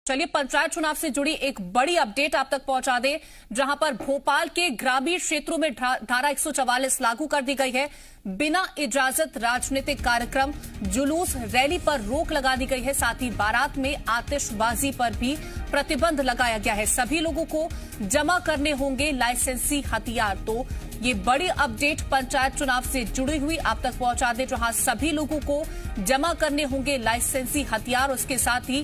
चलिए पंचायत चुनाव से जुड़ी एक बड़ी अपडेट आप तक पहुंचा दें, जहां पर भोपाल के ग्रामीण क्षेत्रों में धारा 144 लागू कर दी गई है। बिना इजाजत राजनीतिक कार्यक्रम, जुलूस, रैली पर रोक लगा दी गई है। साथ ही बारात में आतिशबाजी पर भी प्रतिबंध लगाया गया है। सभी लोगों को जमा करने होंगे लाइसेंसी हथियार। तो ये बड़ी अपडेट पंचायत चुनाव से जुड़ी हुई आप तक पहुंचा दें, जहां सभी लोगों को जमा करने होंगे लाइसेंसी हथियार। उसके साथ ही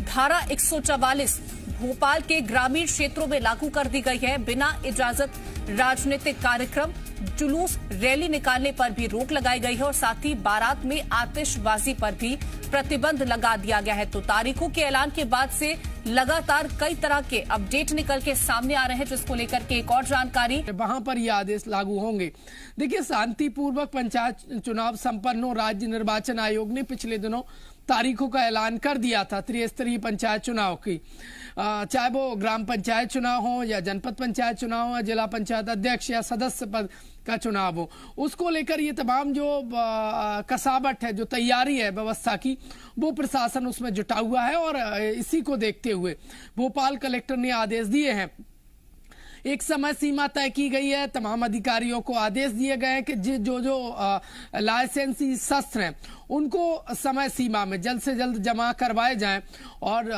धारा 144 भोपाल के ग्रामीण क्षेत्रों में लागू कर दी गई है। बिना इजाजत राजनीतिक कार्यक्रम, जुलूस, रैली निकालने पर भी रोक लगाई गई है और साथ ही बारात में आतिशबाजी पर भी प्रतिबंध लगा दिया गया है। तो तारीखों के ऐलान के बाद से लगातार कई तरह के अपडेट निकल के सामने आ रहे हैं, जिसको लेकर के एक और जानकारी। वहां पर ये आदेश लागू होंगे। देखिए, शांतिपूर्वक पंचायत चुनाव संपन्न हो। राज्य निर्वाचन आयोग ने पिछले दिनों तारीखों का ऐलान कर दिया था त्रिस्तरीय पंचायत चुनाव की, चाहे वो ग्राम पंचायत चुनाव हो या जनपद पंचायत चुनाव हो, जिला पंचायत अध्यक्ष या सदस्य पद का चुनाव हो। उसको लेकर ये तमाम जो कसावट है, जो तैयारी है व्यवस्था की, वो प्रशासन उसमें जुटा हुआ है। और इसी को देखते हुए भोपाल कलेक्टर ने आदेश दिए हैं। एक समय सीमा तय की गई है। तमाम अधिकारियों को आदेश दिए गए हैं कि जो लाइसेंसी शस्त्र हैं उनको समय सीमा में जल्द से जल्द जमा करवाए जाएं और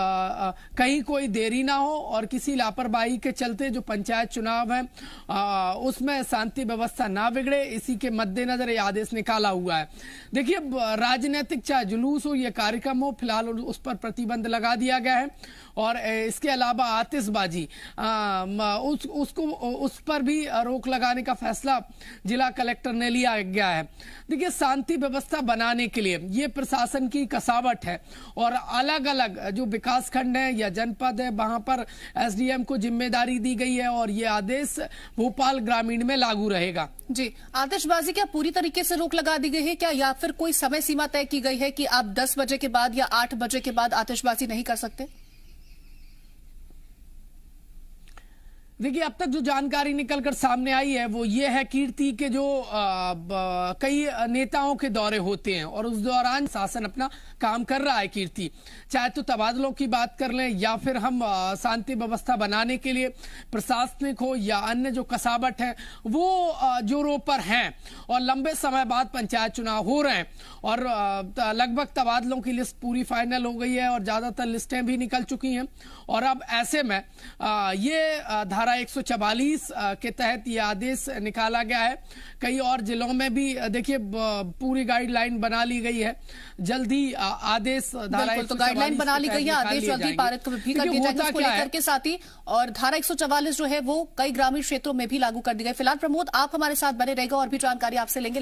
कहीं कोई देरी ना हो और किसी लापरवाही के चलते जो पंचायत चुनाव है उसमें शांति व्यवस्था ना बिगड़े। इसी के मद्देनजर ये आदेश निकाला हुआ है। देखिए, राजनीतिक चाहे जुलूस हो या कार्यक्रम हो, फिलहाल उस पर प्रतिबंध लगा दिया गया है। और इसके अलावा आतिशबाजी उस पर भी रोक लगाने का फैसला जिला कलेक्टर ने लिया गया है। देखिए, शांति व्यवस्था बनाने के लिए ये प्रशासन की कसावट है और अलग अलग जो विकास खंड है या जनपद है वहां पर एसडीएम को जिम्मेदारी दी गई है और ये आदेश भोपाल ग्रामीण में लागू रहेगा। जी, आतिशबाजी क्या पूरी तरीके से रोक लगा दी गई है क्या, या फिर कोई समय सीमा तय की गई है कि आप 10 बजे के बाद या 8 बजे के बाद आतिशबाजी नहीं कर सकते? देखिए, अब तक जो जानकारी निकलकर सामने आई है वो ये है कीर्ति के जो कई नेताओं के दौरे होते हैं और उस दौरान शासन अपना काम कर रहा है। कीर्ति चाहे तो तबादलों की बात कर लें या फिर हम शांति व्यवस्था बनाने के लिए प्रशासनिक हो या अन्य जो कसावट है वो जोरों पर हैं और लंबे समय बाद पंचायत चुनाव हो रहे हैं और लगभग तबादलों की लिस्ट पूरी फाइनल हो गई है और ज्यादातर लिस्टें भी निकल चुकी हैं। और अब ऐसे में ये धारा 144 के तहत ये आदेश निकाला गया है। कई और जिलों में भी देखिए पूरी गाइडलाइन बना ली गई है। जल्दी आदेश धारा तो गाइडलाइन बना ली गई है, आदेश जल्दी पारित भी कर दिए जाएंगे उसको लेकर के। साथ ही और धारा 144 जो है वो कई ग्रामीण क्षेत्रों में भी लागू कर दी गई। फिलहाल प्रमोद, आप हमारे साथ बने रहेगा और भी जानकारी आपसे लेंगे।